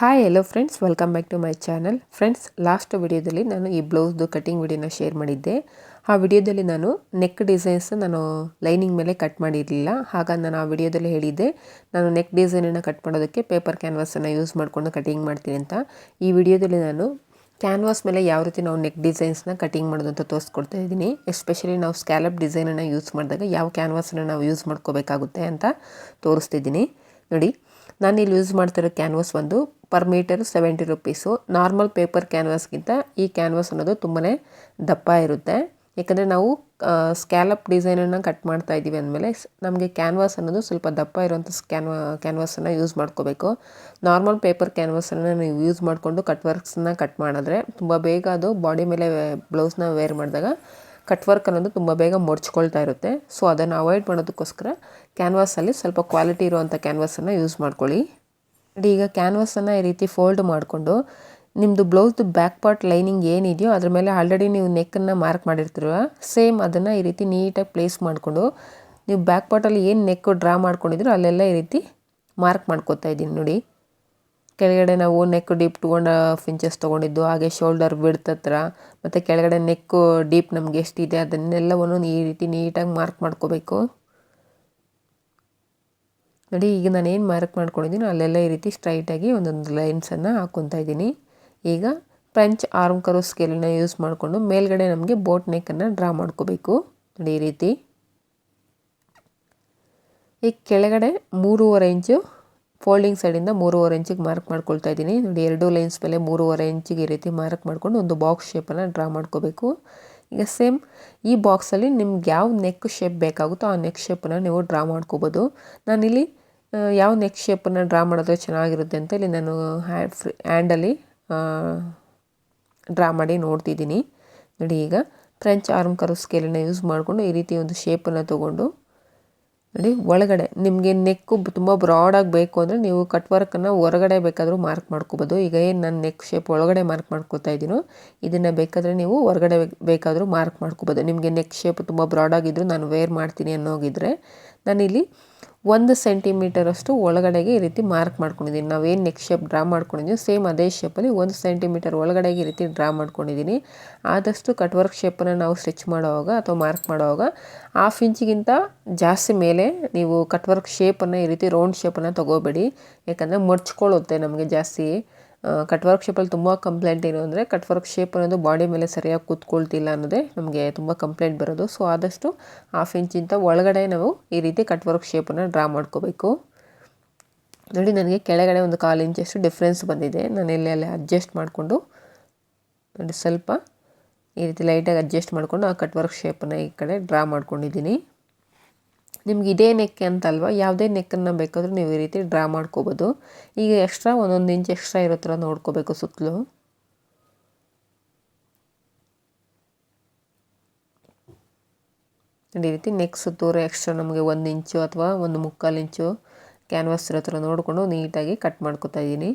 Hi hello friends, welcome back to my channel. Friends, last ವಿಡಿಯೋದಲ್ಲಿ ನಾನು ಈ ಬ್ಲೌಸ್ದು cutting ವಿಡಿಯೋನ ಶೇರ್ ಮಾಡಿದ್ದೆ. ಆ ವಿಡಿಯೋದಲ್ಲಿ ನಾನು ನೆಕ್ ಡಿಸೈನ್ಸ್ ನಾನು ಲೈನಿಂಗ್ ಮೇಲೆ ಕಟ್ ಮಾಡಿರಲಿಲ್ಲ. ಹಾಗಾಗಿ ನಾನು ಆ ವಿಡಿಯೋದಲ್ಲಿ ಹೇಳಿದ್ದೆ ನಾನು ನೆಕ್ ಡಿಸೈನನ್ನು ಕಟ್ ಮಾಡೋದಕ್ಕೆ ಪೇಪರ್ ಕ್ಯಾನ್ವಾಸನ್ನು ಯೂಸ್ ಮಾಡಿಕೊಂಡು ಕಟಿಂಗ್ ಮಾಡ್ತೀನಿ ಅಂತ. ಈ ವಿಡಿಯೋದಲ್ಲಿ ನಾನು ಕ್ಯಾನ್ವಾಸ್ ಮೇಲೆ ಯಾವ ರೀತಿ ನಾವು ನೆಕ್ ಡಿಸೈನ್ಸ್ನ ಕಟಿಂಗ್ ಮಾಡೋದು ಅಂತ ತೋರಿಸ್ಕೊಡ್ತಾ ಇದ್ದೀನಿ. ಎಸ್ಪೆಷಲಿ ನಾವು ಸ್ಕ್ಯಾಲಪ್ ಡಿಸೈನನ್ನು ಯೂಸ್ ಮಾಡಿದಾಗ ಯಾವ ಕ್ಯಾನ್ವಾಸನ್ನು ನಾವು ಯೂಸ್ ಮಾಡ್ಕೋಬೇಕಾಗುತ್ತೆ ಅಂತ ತೋರಿಸ್ತಿದ್ದೀನಿ. ನೋಡಿ, ನಾನಿಲ್ಲಿ ಯೂಸ್ ಮಾಡ್ತಿರೋ ಕ್ಯಾನ್ವಾಸ್ ಒಂದು per metre 70 rupees. Normal paper ಕ್ಯಾನ್ವಾಸ್ಗಿಂತ ಈ ಕ್ಯಾನ್ವಾಸ್ ಅನ್ನೋದು ತುಂಬಾ ದಪ್ಪ ಇರುತ್ತೆ. ಯಾಕಂದರೆ ನಾವು ಸ್ಕ್ಯಾಲಪ್ ಡಿಸೈನನ್ನು ಕಟ್ ಮಾಡ್ತಾ ಇದ್ದೀವಿ ಅಂದಮೇಲೆ ನಮಗೆ ಕ್ಯಾನ್ವಾಸ್ ಅನ್ನೋದು ಸ್ವಲ್ಪ ದಪ್ಪ ಇರೋಂಥ ಕ್ಯಾನ್ವಾಸನ್ನು ಯೂಸ್ ಮಾಡ್ಕೋಬೇಕು. ನಾರ್ಮಲ್ ಪೇಪರ್ ಕ್ಯಾನ್ವಾಸನ್ನು ನೀವು ಯೂಸ್ ಮಾಡಿಕೊಂಡು ಕಟ್ ವರ್ಕ್ಸನ್ನ ಕಟ್ ಮಾಡಿದ್ರೆ ತುಂಬ ಬೇಗ ಅದು ಬಾಡಿ ಮೇಲೆ ಬ್ಲೌಸ್ನ ವೇರ್ ಮಾಡಿದಾಗ ಕಟ್ ವರ್ಕ್ ಅನ್ನೋದು ತುಂಬ ಬೇಗ ಮುಡ್ಚ್ಕೊಳ್ತಾ ಇರುತ್ತೆ. ಸೊ ಅದನ್ನು ಅವಾಯ್ಡ್ ಮಾಡೋದಕ್ಕೋಸ್ಕರ ಕ್ಯಾನ್ವಾಸಲ್ಲಿ ಸ್ವಲ್ಪ ಕ್ವಾಲಿಟಿ ಇರುವಂಥ ಕ್ಯಾನ್ವಾಸನ್ನು ಯೂಸ್ ಮಾಡ್ಕೊಳ್ಳಿ. ಈಗ ಕ್ಯಾನ್ವಾಸನ್ನು ಈ ರೀತಿ ಫೋಲ್ಡ್ ಮಾಡಿಕೊಂಡು ನಿಮ್ಮದು ಬ್ಲೌಸ್ದು ಬ್ಯಾಕ್ ಪಾರ್ಟ್ ಲೈನಿಂಗ್ ಏನಿದೆಯೋ ಅದ್ರ ಮೇಲೆ ಆಲ್ರೆಡಿ ನೀವು ನೆಕ್ಕನ್ನು ಮಾರ್ಕ್ ಮಾಡಿರ್ತೀರ, ಸೇಮ್ ಅದನ್ನು ಈ ರೀತಿ ನೀಟಾಗಿ ಪ್ಲೇಸ್ ಮಾಡಿಕೊಂಡು ನೀವು ಬ್ಯಾಕ್ ಪಾರ್ಟಲ್ಲಿ ಏನು ನೆಕ್ಕು ಡ್ರಾ ಮಾಡ್ಕೊಂಡಿದ್ರು ಅಲ್ಲೆಲ್ಲ ಈ ರೀತಿ ಮಾರ್ಕ್ ಮಾಡ್ಕೊತಾ ಇದ್ದೀನಿ. ನೋಡಿ, ಕೆಳಗಡೆ ನಾವು ನೆಕ್ ಡೀಪ್ 2.5 ಇಂಚಸ್ ತೊಗೊಂಡಿದ್ದು, ಹಾಗೆ ಶೋಲ್ಡರ್ ಬಿಡ್ತ್ ಹತ್ರ ಮತ್ತು ಕೆಳಗಡೆ ನೆಕ್ಕು ಡೀಪ್ ನಮಗೆ ಎಷ್ಟಿದೆ ಅದನ್ನೆಲ್ಲವನ್ನು ಈ ರೀತಿ ನೀಟಾಗಿ ಮಾರ್ಕ್ ಮಾಡ್ಕೋಬೇಕು. ನೋಡಿ, ಈಗ ನಾನು ಏನು ಮಾರ್ಕ್ ಮಾಡ್ಕೊಂಡಿದ್ದೀನಿ ಅಲ್ಲೆಲ್ಲ ಈ ರೀತಿ ಸ್ಟ್ರೈಟಾಗಿ ಒಂದೊಂದು ಲೈನ್ಸನ್ನು ಹಾಕ್ಕೊತಾ ಇದ್ದೀನಿ. ಈಗ ಫ್ರೆಂಚ್ ಆರ್ಮ್ ಕರ್ವ್ ಸ್ಕೇಲನ್ನು ಯೂಸ್ ಮಾಡಿಕೊಂಡು ಮೇಲ್ಗಡೆ ನಮಗೆ ಬೋಟ್ ನೆಕ್ಕನ್ನು ಡ್ರಾ ಮಾಡ್ಕೋಬೇಕು. ನೋಡಿ, ಈ ರೀತಿ ಈಗ ಕೆಳಗಡೆ 3.5 ಇಂಚು ಫೋಲ್ಡಿಂಗ್ ಸೈಡಿಂದ 3.5 ಇಂಚಿಗೆ ಮಾರ್ಕ್ ಮಾಡ್ಕೊಳ್ತಾ ಇದ್ದೀನಿ. ನೋಡಿ, 2 ಲೈನ್ಸ್ ಮೇಲೆ 3.5 ಇಂಚಿಗೆ ಈ ರೀತಿ ಮಾರ್ಕ್ ಮಾಡಿಕೊಂಡು ಒಂದು ಬಾಕ್ಸ್ ಶೇಪನ್ನು ಡ್ರಾ ಮಾಡ್ಕೋಬೇಕು. ಈಗ ಸೇಮ್ ಈ ಬಾಕ್ಸಲ್ಲಿ ನಿಮ್ಗೆ ಯಾವ ನೆಕ್ ಶೇಪ್ ಬೇಕಾಗುತ್ತೋ ಆ ನೆಕ್ ಶೇಪನ್ನು ನೀವು ಡ್ರಾ ಮಾಡ್ಕೋಬೋದು. ನಾನಿಲ್ಲಿ ಯಾವ ನೆಕ್ ಶೇಪನ್ನು ಡ್ರಾ ಮಾಡಿದ್ರೆ ಚೆನ್ನಾಗಿರುತ್ತೆ ಅಂತ ಇಲ್ಲಿ ನಾನು ಹ್ಯಾಂಡಲ್ಲಿ ಡ್ರಾ ಮಾಡಿ ನೋಡ್ತಿದ್ದೀನಿ. ನೋಡಿ, ಈಗ ಫ್ರೆಂಚ್ ಆರ್ಮ್ ಕರ್ವ್ ಸ್ಕೇಲನ್ನು ಯೂಸ್ ಮಾಡಿಕೊಂಡು ಈ ರೀತಿ ಒಂದು ಶೇಪನ್ನು ತೊಗೊಂಡು ನೋಡಿ ಒಳಗಡೆ ನಿಮಗೆ ನೆಕ್ಕು ತುಂಬ ಬ್ರಾಡಾಗಿ ಬೇಕು ಅಂದರೆ ನೀವು ಕಟ್ ವರ್ಕನ್ನು ಹೊರಗಡೆ ಬೇಕಾದರೂ ಮಾರ್ಕ್ ಮಾಡ್ಕೋಬೋದು. ಈಗ ಏನು ನಾನು ನೆಕ್ ಶೇಪ್ ಒಳಗಡೆ ಮಾರ್ಕ್ ಮಾಡ್ಕೋತಾ ಇದ್ದೀನೋ ಇದನ್ನು ಬೇಕಾದರೆ ನೀವು ಹೊರಗಡೆ ಬೇಕಾದರೂ ಮಾರ್ಕ್ ಮಾಡ್ಕೋಬೋದು. ನಿಮಗೆ ನೆಕ್ ಶೇಪ್ ತುಂಬ ಬ್ರಾಡಾಗಿದ್ದರೂ ನಾನು ವೇರ್ ಮಾಡ್ತೀನಿ ಅನ್ನೋಗಿದ್ರೆ ನಾನಿಲ್ಲಿ 1 ಸೆಂಟಿಮೀಟರಷ್ಟು ಒಳಗಡೆಗೆ ಈ ರೀತಿ ಮಾರ್ಕ್ ಮಾಡ್ಕೊಂಡಿದ್ದೀನಿ. ನಾವೇನು ನೆಕ್ ಶೇಪ್ ಡ್ರಾ ಮಾಡ್ಕೊಂಡಿದ್ದೀವಿ ಸೇಮ್ ಅದೇ ಶೇಪಲ್ಲಿ 1 ಸೆಂಟಿಮೀಟರ್ ಒಳಗಡೆಗೆ ಈ ರೀತಿ ಡ್ರಾ ಮಾಡ್ಕೊಂಡಿದ್ದೀನಿ. ಆದಷ್ಟು ಕಟ್ ವರ್ಕ್ ಶೇಪನ್ನು ನಾವು ಸ್ಟಿಚ್ ಮಾಡುವಾಗ ಅಥವಾ ಮಾರ್ಕ್ ಮಾಡುವಾಗ 1/2 ಇಂಚಿಗಿಂತ ಜಾಸ್ತಿ ಮೇಲೆ ನೀವು ಕಟ್ ವರ್ಕ್ ಶೇಪನ್ನು ಈ ರೀತಿ ರೌಂಡ್ ಶೇಪನ್ನು ತೊಗೋಬೇಡಿ. ಯಾಕಂದರೆ ಮಡ್ಚ್ಕೊಳ್ಳುತ್ತೆ ನಮಗೆ ಜಾಸ್ತಿ. ಕಟ್ ವರ್ಕ್ ಶೇಪಲ್ಲಿ ತುಂಬ ಕಂಪ್ಲೇಂಟ್ ಏನು ಅಂದರೆ ಕಟ್ ವರ್ಕ್ ಶೇಪ್ ಅನ್ನೋದು ಬಾಡಿ ಮೇಲೆ ಸರಿಯಾಗಿ ಕೂತ್ಕೊಳ್ತಿಲ್ಲ ಅನ್ನೋದೇ ನಮಗೆ ತುಂಬ ಕಂಪ್ಲೇಂಟ್ ಬರೋದು. ಸೊ ಆದಷ್ಟು 1/2 ಇಂಚಿಂತ ಒಳಗಡೆ ನಾವು ಈ ರೀತಿ ಕಟ್ ವರ್ಕ್ ಶೇಪನ್ನು ಡ್ರಾ ಮಾಡ್ಕೋಬೇಕು. ನೋಡಿ, ನನಗೆ ಕೆಳಗಡೆ ಒಂದು 1/4 ಇಂಚಷ್ಟು ಡಿಫ್ರೆನ್ಸ್ ಬಂದಿದೆ. ನಾನು ಇಲ್ಲಿ ಅಡ್ಜಸ್ಟ್ ಮಾಡಿಕೊಂಡು ನೋಡಿ ಸ್ವಲ್ಪ ಈ ರೀತಿ ಲೈಟಾಗಿ ಅಡ್ಜಸ್ಟ್ ಮಾಡಿಕೊಂಡು ಆ ಕಟ್ ವರ್ಕ್ ಶೇಪನ್ನು ಈ ಕಡೆ ಡ್ರಾ ಮಾಡ್ಕೊಂಡಿದ್ದೀನಿ. ನಿಮ್ಗೆ ಇದೇ ನೆಕ್ ಅಂತಲ್ವ, ಯಾವುದೇ ನೆಕ್ಕನ್ನು ಬೇಕಾದರೂ ನೀವು ಈ ರೀತಿ ಡ್ರಾ ಮಾಡ್ಕೋಬೋದು. ಈಗ ಎಕ್ಸ್ಟ್ರಾ 1 ಇಂಚ್ ಎಕ್ಸ್ಟ್ರಾ ಇರೋ ಥರ ನೋಡ್ಕೋಬೇಕು ಸುತ್ತಲೂ. ಈ ರೀತಿ ನೆಕ್ ಸುತ್ತೂರು ಎಕ್ಸ್ಟ್ರಾ ನಮಗೆ 1 ಇಂಚು ಅಥವಾ 1.25 ಇಂಚು ಕ್ಯಾನ್ವಾಸ್ ಇರೋ ಥರ ನೋಡಿಕೊಂಡು ನೀಟಾಗಿ ಕಟ್ ಮಾಡ್ಕೋತಾ ಇದ್ದೀನಿ.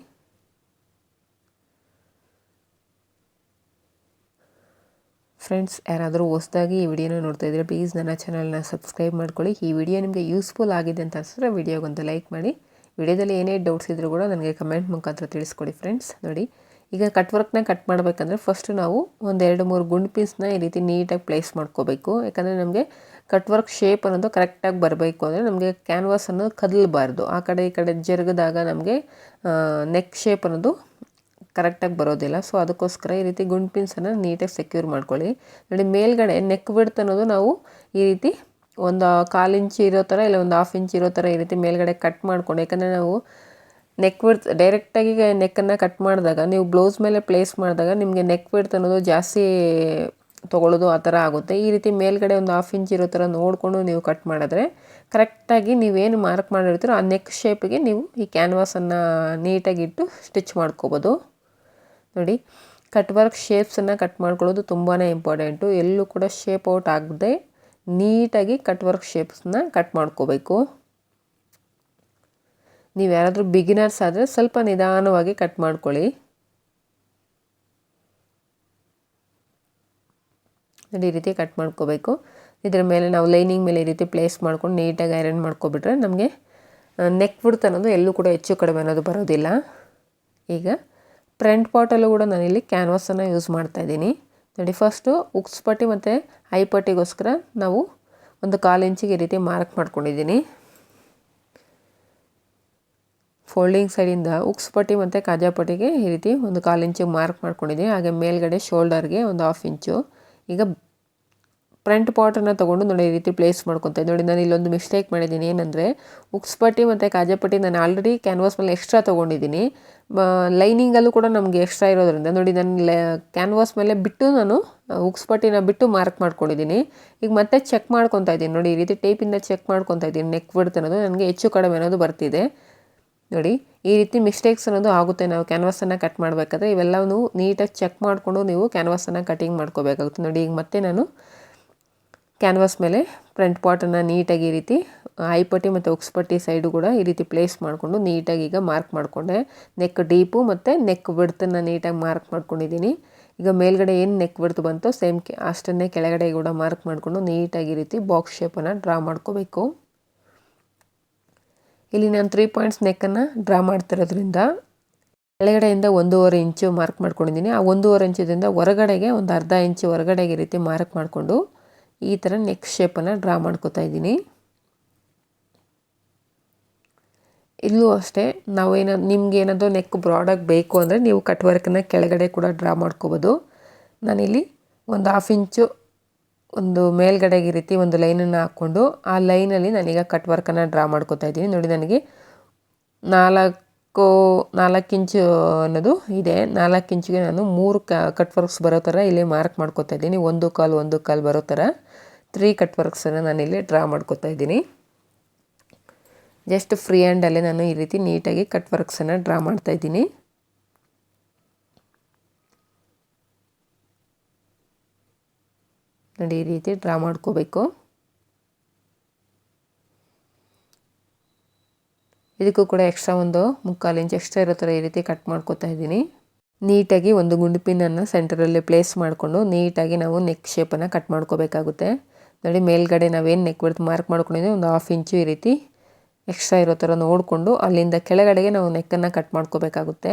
ಫ್ರೆಂಡ್ಸ್, ಯಾರಾದರೂ ಹೊಸದಾಗಿ ಈ ವಿಡಿಯೋನ ನೋಡ್ತಾ ಇದ್ದರೆ ಪ್ಲೀಸ್ ನನ್ನ ಚಾನಲ್ನ ಸಬ್ಸ್ಕ್ರೈಬ್ ಮಾಡ್ಕೊಳ್ಳಿ. ಈ ವಿಡಿಯೋ ನಿಮಗೆ ಯೂಸ್ಫುಲ್ ಆಗಿದೆ ಅಂತ ಅನಿಸಿದ್ರೆ ವಿಡಿಯೋಗೊಂದು ಲೈಕ್ ಮಾಡಿ. ವಿಡಿಯೋದಲ್ಲಿ ಏನೇ ಡೌಟ್ಸ್ ಇದ್ದರೂ ಕೂಡ ನನಗೆ ಕಮೆಂಟ್ ಮುಖಾಂತರ ತಿಳಿಸ್ಕೊಡಿ. ಫ್ರೆಂಡ್ಸ್, ನೋಡಿ, ಈಗ ಕಟ್ ವರ್ಕ್ನ ಕಟ್ ಮಾಡಬೇಕಂದ್ರೆ ಫಸ್ಟು ನಾವು 1-2-3 ಗುಂಡು ಪೀಸ್ನ ಈ ರೀತಿ ನೀಟಾಗಿ ಪ್ಲೇಸ್ ಮಾಡ್ಕೋಬೇಕು. ಯಾಕಂದರೆ ನಮಗೆ ಕಟ್ ವರ್ಕ್ ಶೇಪ್ ಅನ್ನೋದು ಕರೆಕ್ಟಾಗಿ ಬರಬೇಕು ಅಂದರೆ ನಮಗೆ ಕ್ಯಾನ್ವಾಸ್ ಅನ್ನೋದು ಕದಲಬಾರ್ದು. ಆ ಕಡೆ ಈ ಕಡೆ ಜರುಗಿದಾಗ ನಮಗೆ ನೆಕ್ ಶೇಪ್ ಅನ್ನೋದು ಕರೆಕ್ಟಾಗಿ ಬರೋದಿಲ್ಲ. ಸೊ ಅದಕ್ಕೋಸ್ಕರ ಈ ರೀತಿ ಗುಂಡು ಪಿನ್ಸನ್ನು ನೀಟಾಗಿ ಸೆಕ್ಯೂರ್ ಮಾಡ್ಕೊಳ್ಳಿ. ನೋಡಿ, ಮೇಲ್ಗಡೆ ನೆಕ್ ಬಿಡ್ತ್ ಅನ್ನೋದು ನಾವು ಈ ರೀತಿ 1/4 ಇಂಚ್ ಇರೋ ಥರ ಇಲ್ಲ 1/2 ಇಂಚ್ ಇರೋ ಥರ ಈ ರೀತಿ ಮೇಲ್ಗಡೆ ಕಟ್ ಮಾಡ್ಕೊಂಡು, ಯಾಕಂದರೆ ನಾವು ನೆಕ್ ಬಿಡ್ತ್ ಡೈರೆಕ್ಟಾಗಿ ನೆಕ್ಕನ್ನು ಕಟ್ ಮಾಡಿದಾಗ ನೀವು ಬ್ಲೌಸ್ ಮೇಲೆ ಪ್ಲೇಸ್ ಮಾಡಿದಾಗ ನಿಮಗೆ ನೆಕ್ ಬಿಡ್ತ್ ಅನ್ನೋದು ಜಾಸ್ತಿ ತೊಗೊಳ್ಳೋದು ಆ ಥರ ಆಗುತ್ತೆ. ಈ ರೀತಿ ಮೇಲ್ಗಡೆ 1/2 ಇಂಚ್ ಇರೋ ಥರ ನೋಡಿಕೊಂಡು ನೀವು ಕಟ್ ಮಾಡಿದ್ರೆ ಕರೆಕ್ಟಾಗಿ ನೀವೇನು ಮಾರ್ಕ್ ಮಾಡಿರ್ತೀರೋ ಆ ನೆಕ್ ಶೇಪಿಗೆ ನೀವು ಈ ಕ್ಯಾನ್ವಾಸನ್ನು ನೀಟಾಗಿ ಇಟ್ಟು ಸ್ಟಿಚ್ ಮಾಡ್ಕೋಬೋದು. ನೋಡಿ, ಕಟ್ ವರ್ಕ್ ಶೇಪ್ಸನ್ನು ಕಟ್ ಮಾಡ್ಕೊಳ್ಳೋದು ತುಂಬಾ ಇಂಪಾರ್ಟೆಂಟು. ಎಲ್ಲೂ ಕೂಡ ಶೇಪ್ ಔಟ್ ಆಗದೆ ನೀಟಾಗಿ ಕಟ್ ವರ್ಕ್ ಶೇಪ್ಸನ್ನ ಕಟ್ ಮಾಡ್ಕೋಬೇಕು. ನೀವು ಯಾರಾದರೂ ಬಿಗಿನರ್ಸ್ ಆದರೆ ಸ್ವಲ್ಪ ನಿಧಾನವಾಗಿ ಕಟ್ ಮಾಡ್ಕೊಳ್ಳಿ. ನೋಡಿ, ಈ ರೀತಿ ಕಟ್ ಮಾಡ್ಕೋಬೇಕು. ಇದರ ಮೇಲೆ ನಾವು ಲೈನಿಂಗ್ ಮೇಲೆ ಈ ರೀತಿ ಪ್ಲೇಸ್ ಮಾಡ್ಕೊಂಡು ನೀಟಾಗಿ ಐರನ್ ಮಾಡ್ಕೊಬಿಟ್ರೆ ನಮಗೆ ನೆಕ್ ಬಿಡ್ತ್ ಅನ್ನೋದು ಎಲ್ಲೂ ಕೂಡ ಹೆಚ್ಚು ಕಡಿಮೆ ಅನ್ನೋದು ಬರೋದಿಲ್ಲ. ಈಗ ಫ್ರಂಟ್ ಪಾರ್ಟಲ್ಲೂ ಕೂಡ ನಾನಿಲ್ಲಿ ಕ್ಯಾನ್ವಾಸನ್ನು ಯೂಸ್ ಮಾಡ್ತಾಯಿದ್ದೀನಿ ನೋಡಿ. ಫಸ್ಟು ಉಕ್ಸ್ ಪಟ್ಟಿ ಮತ್ತು ಐ ಪಟ್ಟಿಗೋಸ್ಕರ ನಾವು 1/4 ಇಂಚಿಗೆ ಈ ರೀತಿ ಮಾರ್ಕ್ ಮಾಡ್ಕೊಂಡಿದ್ದೀನಿ. ಫೋಲ್ಡಿಂಗ್ ಸೈಡಿಂದ ಉಕ್ಸ್ ಪಟ್ಟಿ ಮತ್ತು ಕಾಜಾ ಪಟ್ಟಿಗೆ ಈ ರೀತಿ 1/4 ಇಂಚಿಗೆ ಮಾರ್ಕ್ ಮಾಡ್ಕೊಂಡಿದ್ದೀನಿ. ಹಾಗೆ ಮೇಲ್ಗಡೆ ಶೋಲ್ಡರ್ಗೆ 1/2 ಇಂಚು. ಈಗ ಫ್ರಂಟ್ ಪಾರ್ಟನ್ನು ತೊಗೊಂಡು ನೋಡಿ ಈ ರೀತಿ ಪ್ಲೇಸ್ ಮಾಡ್ಕೊತಾ ನೋಡಿ. ನಾನು ಇಲ್ಲೊಂದು ಮಿಸ್ಟೇಕ್ ಮಾಡಿದ್ದೀನಿ. ಏನಂದರೆ ಉಕ್ಸ್ ಪಟ್ಟಿ ಮತ್ತು ಕಾಜಾ ಪಟ್ಟಿ ನಾನು ಆಲ್ರೆಡಿ ಕ್ಯಾನ್ವಾಸ್ ಮೇಲೆ ಎಕ್ಸ್ಟ್ರಾ ತೊಗೊಂಡಿದ್ದೀನಿ. ಲೈನಿಂಗಲ್ಲೂ ಕೂಡ ನಮಗೆ ಎಕ್ಸ್ಟ್ರಾ ಇರೋದ್ರಿಂದ ನೋಡಿ ನಾನು ಕ್ಯಾನ್ವಾಸ್ ಮೇಲೆ ಬಿಟ್ಟು ನಾನು ಉಕ್ಸ್ ಪಟ್ಟಿನ ಬಿಟ್ಟು ಮಾರ್ಕ್ ಮಾಡ್ಕೊಂಡಿದ್ದೀನಿ. ಈಗ ಮತ್ತೆ ಚೆಕ್ ಮಾಡ್ಕೊತಾ ಇದ್ದೀನಿ ನೋಡಿ. ಈ ರೀತಿ ಟೇಪಿಂದ ಚೆಕ್ ಮಾಡ್ಕೊತಾ ಇದ್ದೀನಿ. ನೆಕ್ ಬಿಡ್ತ್ ಅನ್ನೋದು ನನಗೆ ಹೆಚ್ಚು ಕಡಿಮೆ ಅನ್ನೋದು ಬರ್ತಿದೆ ನೋಡಿ. ಈ ರೀತಿ ಮಿಸ್ಟೇಕ್ಸ್ ಅನ್ನೋದು ಆಗುತ್ತೆ ನಾವು ಕ್ಯಾನ್ವಾಸನ್ನು ಕಟ್ ಮಾಡಬೇಕಾದ್ರೆ. ಇವೆಲ್ಲವೂ ನೀಟಾಗಿ ಚೆಕ್ ಮಾಡಿಕೊಂಡು ನೀವು ಕ್ಯಾನ್ವಾಸನ್ನು ಕಟಿಂಗ್ ಮಾಡ್ಕೋಬೇಕಾಗುತ್ತೆ ನೋಡಿ. ಈಗ ಮತ್ತೆ ನಾನು ಕ್ಯಾನ್ವಾಸ್ ಮೇಲೆ ಫ್ರಂಟ್ ಪಾರ್ಟನ್ನು ನೀಟಾಗಿ ಈ ರೀತಿ ಐ ಪಟ್ಟಿ ಮತ್ತು ಉಕ್ಸ್ ಪಟ್ಟಿ ಸೈಡು ಕೂಡ ಈ ರೀತಿ ಪ್ಲೇಸ್ ಮಾಡಿಕೊಂಡು ನೀಟಾಗಿ ಈಗ ಮಾರ್ಕ್ ಮಾಡಿಕೊಂಡೆ. ನೆಕ್ ಡೀಪು ಮತ್ತು ನೆಕ್ ಬಿಡ್ತನ್ನು ನೀಟಾಗಿ ಮಾರ್ಕ್ ಮಾಡ್ಕೊಂಡಿದ್ದೀನಿ. ಈಗ ಮೇಲ್ಗಡೆ ಏನು ನೆಕ್ ಬಿಡ್ತು ಬಂತು ಸೇಮ್ ಅಷ್ಟನ್ನೇ ಕೆಳಗಡೆ ಕೂಡ ಮಾರ್ಕ್ ಮಾಡಿಕೊಂಡು ನೀಟಾಗಿ ಈ ರೀತಿ ಬಾಕ್ಸ್ ಶೇಪನ್ನು ಡ್ರಾ ಮಾಡ್ಕೋಬೇಕು. ಇಲ್ಲಿ ನಾನು 3 ಪಾಯಿಂಟ್ಸ್ ನೆಕ್ಕನ್ನು ಡ್ರಾ ಮಾಡ್ತಿರೋದ್ರಿಂದ ಕೆಳಗಡೆಯಿಂದ 1.5 ಇಂಚು ಮಾರ್ಕ್ ಮಾಡ್ಕೊಂಡಿದ್ದೀನಿ. ಆ 1.5 ಇಂಚದಿಂದ ಹೊರಗಡೆಗೆ ಒಂದು ಅರ್ಧ ಇಂಚು ಹೊರಗಡೆಗೆ ಈ ರೀತಿ ಮಾರ್ಕ್ ಮಾಡಿಕೊಂಡು ಈ ಥರ ನೆಕ್ ಶೇಪನ್ನು ಡ್ರಾ ಮಾಡ್ಕೋತಾ ಇದ್ದೀನಿ. ಇಲ್ಲೂ ಅಷ್ಟೇ ನಿಮ್ಗೆ ಏನಾದರೂ ನೆಕ್ ಬ್ರಾಡಾಗಿ ಬೇಕು ಅಂದರೆ ನೀವು ಕಟ್ ವರ್ಕನ್ನು ಕೆಳಗಡೆ ಕೂಡ ಡ್ರಾ ಮಾಡ್ಕೋಬೋದು. ನಾನಿಲ್ಲಿ 1/2 ಇಂಚು ಒಂದು ಮೇಲ್ಗಡೆಗೆ ಈ ರೀತಿ ಒಂದು ಲೈನನ್ನು ಹಾಕ್ಕೊಂಡು ಆ ಲೈನಲ್ಲಿ ನಾನೀಗ ಕಟ್ ವರ್ಕನ್ನು ಡ್ರಾ ಮಾಡ್ಕೋತಾ ಇದ್ದೀನಿ ನೋಡಿ. ನನಗೆ 4 ಇಂಚು ಅನ್ನೋದು ಇದೆ. 4 ಇಂಚಿಗೆ ನಾನು 3 ಕಟ್ ವರ್ಕ್ಸ್ ಬರೋ ಥರ ಇಲ್ಲಿ ಮಾರ್ಕ್ ಮಾಡ್ಕೋತಾ ಇದ್ದೀನಿ. 1/4 ಬರೋ ಥರ 3 ಕಟ್ ವರ್ಕ್ಸನ್ನು ನಾನಿಲ್ಲಿ ಡ್ರಾ ಮಾಡ್ಕೋತಾ ಇದ್ದೀನಿ. ಜಸ್ಟ್ ಫ್ರೀ ಹ್ಯಾಂಡಲ್ಲೇ ನಾನು ಈ ರೀತಿ ನೀಟಾಗಿ ಕಟ್ ವರ್ಕ್ಸನ್ನು ಡ್ರಾ ಮಾಡ್ತಾ ಇದ್ದೀನಿ. ನೋಡಿ ಈ ರೀತಿ ಡ್ರಾ ಮಾಡ್ಕೋಬೇಕು. ಇದಕ್ಕೂ ಕೂಡ ಎಕ್ಸ್ಟ್ರಾ ಒಂದು 3/4 ಇಂಚ್ ಎಕ್ಸ್ಟ್ರಾ ಇರೋ ಥರ ಈ ರೀತಿ ಕಟ್ ಮಾಡ್ಕೋತಾ ಇದ್ದೀನಿ. ನೀಟಾಗಿ ಒಂದು ಗುಂಡು ಪಿನ್ನನ್ನು ಸೆಂಟರಲ್ಲಿ ಪ್ಲೇಸ್ ಮಾಡಿಕೊಂಡು ನೀಟಾಗಿ ನಾವು ನೆಕ್ ಶೇಪನ್ನು ಕಟ್ ಮಾಡ್ಕೋಬೇಕಾಗುತ್ತೆ ನೋಡಿ. ಮೇಲ್ಗಡೆ ನಾವೇನು ನೆಕ್ ಬಿಡ್ತು ಮಾರ್ಕ್ ಮಾಡ್ಕೊಂಡಿದ್ದೀವಿ 1/2 ಇಂಚು ಈ ರೀತಿ ಎಕ್ಸ್ಟ್ರಾ ಇರೋ ಥರ ನೋಡಿಕೊಂಡು ಅಲ್ಲಿಂದ ಕೆಳಗಡೆಗೆ ನಾವು ನೆಕ್ಕನ್ನು ಕಟ್ ಮಾಡ್ಕೋಬೇಕಾಗುತ್ತೆ.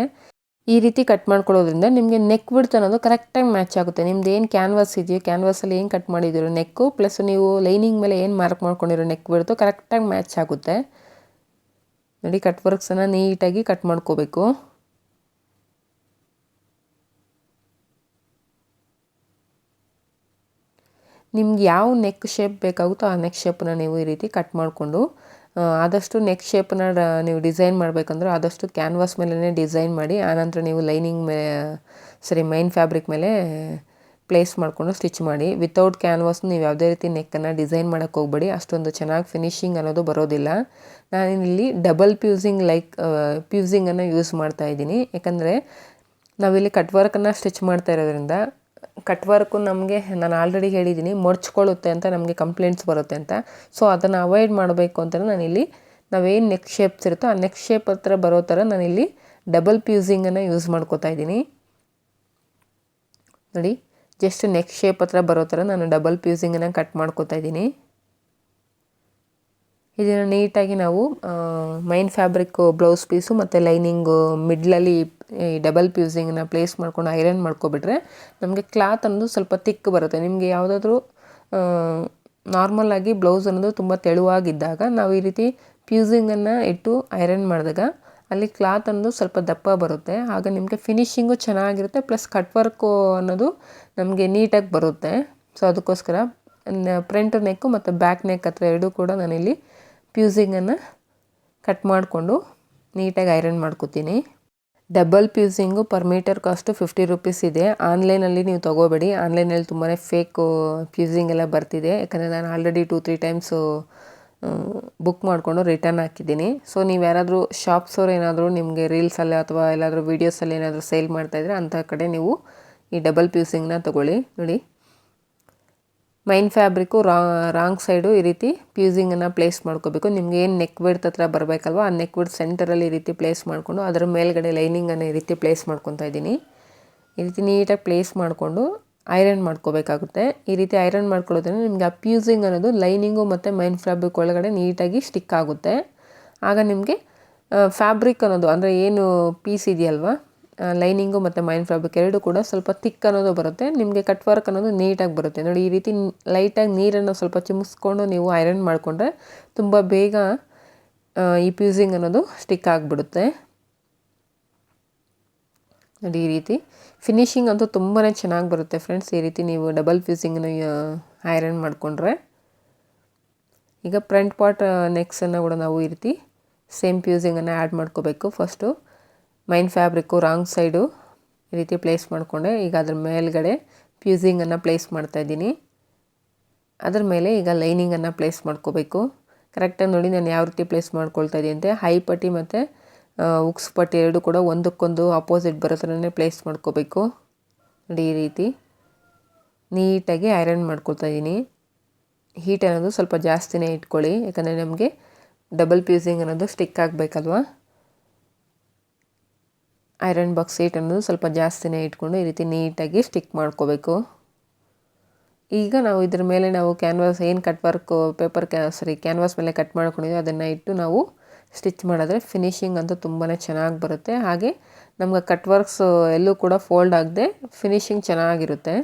ಈ ರೀತಿ ಕಟ್ ಮಾಡ್ಕೊಳ್ಳೋದ್ರಿಂದ ನಿಮಗೆ ನೆಕ್ ಬಿಡ್ತ್ ಅನ್ನೋದು ಕರೆಕ್ಟಾಗಿ ಮ್ಯಾಚ್ ಆಗುತ್ತೆ. ನಿಮ್ದು ಏನು ಕ್ಯಾನ್ವಾಸ್ ಇದೆಯೋ ಕ್ಯಾನ್ವಾಸಲ್ಲಿ ಏನು ಕಟ್ ಮಾಡಿದ್ದೀರೋ ನೆಕ್ಕು ಪ್ಲಸ್ ನೀವು ಲೈನಿಂಗ್ ಮೇಲೆ ಏನು ಮಾರ್ಕ್ ಮಾಡ್ಕೊಂಡಿರೋ ನೆಕ್ ಬಿಡ್ತು ಕರೆಕ್ಟಾಗಿ ಮ್ಯಾಚ್ ಆಗುತ್ತೆ ನೋಡಿ. ಕಟ್ ವರ್ಕ್ಸನ್ನು ನೀಟಾಗಿ ಕಟ್ ಮಾಡ್ಕೋಬೇಕು. ನಿಮ್ಗೆ ಯಾವ ನೆಕ್ ಶೇಪ್ ಬೇಕಾಗುತ್ತೋ ಆ ನೆಕ್ ಶೇಪನ್ನ ನೀವು ಈ ರೀತಿ ಕಟ್ ಮಾಡಿಕೊಂಡು ಆದಷ್ಟು ನೆಕ್ ಶೇಪನ್ನ ನೀವು ಡಿಸೈನ್ ಮಾಡಬೇಕಂದ್ರೆ ಆದಷ್ಟು ಕ್ಯಾನ್ವಾಸ್ ಮೇಲೇ ಡಿಸೈನ್ ಮಾಡಿ ಆನಂತರ ನೀವು ಲೈನಿಂಗ್ ಮೈನ್ ಫ್ಯಾಬ್ರಿಕ್ ಮೇಲೆ ಪ್ಲೇಸ್ ಮಾಡಿಕೊಂಡು ಸ್ಟಿಚ್ ಮಾಡಿ. ವಿತೌಟ್ ಕ್ಯಾನ್ವಾಸ್ ನೀವು ಯಾವುದೇ ರೀತಿ ನೆಕ್ಕನ್ನು ಡಿಸೈನ್ ಮಾಡೋಕ್ಕೆ ಹೋಗಬೇಡಿ. ಅಷ್ಟೊಂದು ಚೆನ್ನಾಗಿ ಫಿನಿಶಿಂಗ್ ಅನ್ನೋದು ಬರೋದಿಲ್ಲ. ನಾನಿಲ್ಲಿ ಡಬಲ್ ಪ್ಯೂಸಿಂಗನ್ನು ಯೂಸ್ ಮಾಡ್ತಾ ಇದ್ದೀನಿ. ಯಾಕಂದರೆ ನಾವಿಲ್ಲಿ ಕಟ್ ವರ್ಕನ್ನು ಸ್ಟಿಚ್ ಮಾಡ್ತಾ ಇರೋದ್ರಿಂದ ಕಟ್ ವರ್ಕು ನಮಗೆ ನಾನು ಆಲ್ರೆಡಿ ಹೇಳಿದ್ದೀನಿ ಮಡ್ಚ್ಕೊಳ್ಳುತ್ತೆ ಅಂತ ನಮಗೆ ಕಂಪ್ಲೇಂಟ್ಸ್ ಬರುತ್ತೆ ಅಂತ. ಸೊ ಅದನ್ನು ಅವಾಯ್ಡ್ ಮಾಡಬೇಕು ಅಂತ ನಾನಿಲ್ಲಿ ನಾವೇನು ನೆಕ್ ಶೇಪ್ಸ್ ಇರುತ್ತೋ ಆ ನೆಕ್ ಶೇಪ್ ಹತ್ರ ಬರೋ ಥರ ನಾನಿಲ್ಲಿ ಡಬಲ್ ಪ್ಯೂಸಿಂಗನ್ನು ಯೂಸ್ ಮಾಡ್ಕೋತಾ ಇದ್ದೀನಿ ನೋಡಿ. ಜಸ್ಟ್ ನೆಕ್ ಶೇಪ್ ಹತ್ರ ಬರೋ ಥರ ನಾನು ಡಬಲ್ ಪ್ಯೂಸಿಂಗನ್ನು ಕಟ್ ಮಾಡ್ಕೋತಾ ಇದ್ದೀನಿ. ಇದನ್ನು ನೀಟಾಗಿ ನಾವು ಮೈನ್ ಫ್ಯಾಬ್ರಿಕ್ಕು ಬ್ಲೌಸ್ ಪೀಸು ಮತ್ತು ಲೈನಿಂಗು ಮಿಡ್ಲಲ್ಲಿ ಈ ಡಬಲ್ ಪ್ಯೂಸಿಂಗನ್ನ ಪ್ಲೇಸ್ ಮಾಡ್ಕೊಂಡು ಐರನ್ ಮಾಡ್ಕೊಬಿಟ್ರೆ ನಮಗೆ ಕ್ಲಾತ್ ಅನ್ನೋದು ಸ್ವಲ್ಪ ತಿಕ್ ಬರುತ್ತೆ. ನಿಮಗೆ ಯಾವುದಾದ್ರೂ ನಾರ್ಮಲಾಗಿ ಬ್ಲೌಸ್ ಅನ್ನೋದು ತುಂಬ ತೆಳುವಾಗಿದ್ದಾಗ ನಾವು ಈ ರೀತಿ ಪ್ಯೂಸಿಂಗನ್ನು ಇಟ್ಟು ಐರನ್ ಮಾಡಿದಾಗ ಅಲ್ಲಿ ಕ್ಲಾತ್ ಅನ್ನೋದು ಸ್ವಲ್ಪ ದಪ್ಪ ಬರುತ್ತೆ. ಆಗ ನಿಮಗೆ ಫಿನಿಶಿಂಗು ಚೆನ್ನಾಗಿರುತ್ತೆ ಪ್ಲಸ್ ಕಟ್ ವರ್ಕು ಅನ್ನೋದು ನಮಗೆ ನೀಟಾಗಿ ಬರುತ್ತೆ. ಸೊ ಅದಕ್ಕೋಸ್ಕರ ಫ್ರಂಟ್ ನೆಕ್ಕು ಮತ್ತು ಬ್ಯಾಕ್ ನೆಕ್ ಹತ್ರ ಎರಡೂ ಕೂಡ ನಾನಿಲ್ಲಿ ಪ್ಯೂಸಿಂಗನ್ನು ಕಟ್ ಮಾಡಿಕೊಂಡು ನೀಟಾಗಿ ಐರನ್ ಮಾಡ್ಕೋತೀನಿ. Double fusing per metre cost 50 rupees ಇದೆ. ಆನ್ಲೈನಲ್ಲಿ ನೀವು ತೊಗೋಬೇಡಿ. ಆನ್ಲೈನಲ್ಲಿ ತುಂಬಾ ಫೇಕು ಪ್ಯೂಸಿಂಗ್ ಎಲ್ಲ ಬರ್ತಿದೆ. ಯಾಕಂದರೆ ನಾನು ಆಲ್ರೆಡಿ 2-3 ಟೈಮ್ಸು ಬುಕ್ ಮಾಡಿಕೊಂಡು ರಿಟರ್ನ್ ಹಾಕಿದ್ದೀನಿ. ಸೊ ನೀವು ಯಾರಾದರೂ ಶಾಪ್ಸವ್ರು ಏನಾದರೂ ನಿಮಗೆ ರೀಲ್ಸಲ್ಲಿ ಅಥವಾ ಎಲ್ಲಾದರೂ ವೀಡಿಯೋಸಲ್ಲಿ ಏನಾದರೂ ಸೇಲ್ ಮಾಡ್ತಾಯಿದ್ರೆ ಅಂಥ ಕಡೆ ನೀವು ಈ ಡಬಲ್ ಪ್ಯೂಸಿಂಗ್ನ ತೊಗೊಳ್ಳಿ ನೋಡಿ. ಮೈನ್ ಫ್ಯಾಬ್ರಿಕ್ಕು ರಾಂಗ್ ಸೈಡು ಈ ರೀತಿ ಪ್ಯೂಸಿಂಗನ್ನು ಪ್ಲೇಸ್ ಮಾಡ್ಕೋಬೇಕು. ನಿಮ್ಗೆ ಏನು ನೆಕ್ ಬಿಡ್ತ್ ಹತ್ರ ಬರಬೇಕಲ್ವ ಆ ನೆಕ್ ಬಿಡ್ತ್ ಸೆಂಟರಲ್ಲಿ ಈ ರೀತಿ ಪ್ಲೇಸ್ ಮಾಡಿಕೊಂಡು ಅದರ ಮೇಲ್ಗಡೆ ಲೈನಿಂಗನ್ನು ಈ ರೀತಿ ಪ್ಲೇಸ್ ಮಾಡ್ಕೊತಾ ಇದ್ದೀನಿ. ಈ ರೀತಿ ನೀಟಾಗಿ ಪ್ಲೇಸ್ ಮಾಡಿಕೊಂಡು ಐರನ್ ಮಾಡ್ಕೋಬೇಕಾಗುತ್ತೆ. ಈ ರೀತಿ ಐರನ್ ಮಾಡ್ಕೊಳ್ಳೋದ್ರಿಂದ ನಿಮಗೆ ಆ ಪ್ಯೂಸಿಂಗ್ ಅನ್ನೋದು ಲೈನಿಂಗು ಮತ್ತು ಮೈನ್ ಫ್ಯಾಬ್ರಿಕ್ ಒಳಗಡೆ ನೀಟಾಗಿ ಸ್ಟಿಕ್ ಆಗುತ್ತೆ. ಆಗ ನಿಮಗೆ ಫ್ಯಾಬ್ರಿಕ್ ಅನ್ನೋದು ಅಂದರೆ ಏನು ಪೀಸ್ ಇದೆಯಲ್ವ ಲೈನಿಂಗು ಮತ್ತು ಮೈನ್ ಫ್ಯಾಬ್ರಿಕ್ ಎರಡೂ ಕೂಡ ಸ್ವಲ್ಪ ಥಿಕ್ ಅನ್ನೋದು ಬರುತ್ತೆ. ನಿಮಗೆ ಕಟ್ ವರ್ಕ್ ಅನ್ನೋದು ನೀಟಾಗಿ ಬರುತ್ತೆ. ನೋಡಿ ಈ ರೀತಿ ಲೈಟಾಗಿ ನೀರನ್ನು ಸ್ವಲ್ಪ ಚಿಮ್ಮಿಸ್ಕೊಂಡು ನೀವು ಐರನ್ ಮಾಡಿಕೊಂಡ್ರೆ ತುಂಬ ಬೇಗ ಈ ಫ್ಯೂಸಿಂಗ್ ಅನ್ನೋದು ಸ್ಟಿಕ್ ಆಗಿಬಿಡುತ್ತೆ. ನೋಡಿ ಈ ರೀತಿ ಫಿನಿಶಿಂಗ್ ಅಂತೂ ತುಂಬಾ ಚೆನ್ನಾಗಿ ಬರುತ್ತೆ ಫ್ರೆಂಡ್ಸ್. ಈ ರೀತಿ ನೀವು ಡಬಲ್ ಫ್ಯೂಸಿಂಗನ್ನು ಐರನ್ ಮಾಡಿಕೊಂಡ್ರೆ. ಈಗ ಫ್ರಂಟ್ ಪಾರ್ಟ್ ನೆಕ್ಸನ್ನು ಕೂಡ ನಾವು ಈ ರೀತಿ ಸೇಮ್ ಫ್ಯೂಸಿಂಗನ್ನು ಆ್ಯಡ್ ಮಾಡ್ಕೋಬೇಕು. First main fabric wrong side ಈ ರೀತಿ ಪ್ಲೇಸ್ ಮಾಡಿಕೊಂಡೆ. ಈಗ ಅದ್ರ ಮೇಲ್ಗಡೆ ಫ್ಯೂಸಿಂಗನ್ನು ಪ್ಲೇಸ್ ಮಾಡ್ತಾಯಿದ್ದೀನಿ. ಅದ್ರ ಮೇಲೆ ಈಗ ಲೈನಿಂಗನ್ನು ಪ್ಲೇಸ್ ಮಾಡ್ಕೋಬೇಕು. ಕರೆಕ್ಟಾಗಿ ನೋಡಿ ನಾನು ಯಾವ ರೀತಿ ಪ್ಲೇಸ್ ಮಾಡ್ಕೊಳ್ತಾ ಇದ್ದೀನಿ ಅಂತ. ಹೈ ಪಟ್ಟಿ ಮತ್ತು ಉಕ್ಸ್ ಪಟ್ಟಿ ಎರಡು ಕೂಡ ಒಂದಕ್ಕೊಂದು ಅಪೋಸಿಟ್ ಬರೋ ಥರನೇ ಪ್ಲೇಸ್ ಮಾಡ್ಕೋಬೇಕು. ನೋಡಿ ಈ ರೀತಿ ನೀಟಾಗಿ ಐರನ್ ಮಾಡ್ಕೊಳ್ತಾ ಇದ್ದೀನಿ. ಹೀಟ್ ಅನ್ನೋದು ಸ್ವಲ್ಪ ಜಾಸ್ತಿನೇ ಇಟ್ಕೊಳ್ಳಿ, ಯಾಕಂದರೆ ನಮಗೆ ಡಬಲ್ ಫ್ಯೂಸಿಂಗ್ ಅನ್ನೋದು ಸ್ಟಿಕ್ ಆಗಬೇಕಲ್ವ. ಐರನ್ ಬಾಕ್ಸ್ ಹೀಟ್ ಅನ್ನೋದು ಸ್ವಲ್ಪ ಜಾಸ್ತಿನೇ ಇಟ್ಕೊಂಡು ಈ ರೀತಿ ನೀಟಾಗಿ ಸ್ಟಿಕ್ ಮಾಡ್ಕೋಬೇಕು. ಈಗ ನಾವು ಇದ್ರ ಮೇಲೆ ನಾವು ಕ್ಯಾನ್ವಾಸ್ ಏನು ಕಟ್ ವರ್ಕು ಕ್ಯಾನ್ವಾಸ್ ಮೇಲೆ ಕಟ್ ಮಾಡ್ಕೊಂಡಿದ್ದೀವಿ ಅದನ್ನು ಇಟ್ಟು ನಾವು ಸ್ಟಿಚ್ ಮಾಡಿದ್ರೆ ಫಿನಿಶಿಂಗ್ ಅಂತೂ ತುಂಬಾ ಚೆನ್ನಾಗಿ ಬರುತ್ತೆ. ಹಾಗೆ ನಮ್ಗೆ ಕಟ್ ವರ್ಕ್ಸ್ ಎಲ್ಲೂ ಕೂಡ ಫೋಲ್ಡ್ ಆಗದೆ ಫಿನಿಶಿಂಗ್ ಚೆನ್ನಾಗಿರುತ್ತೆ.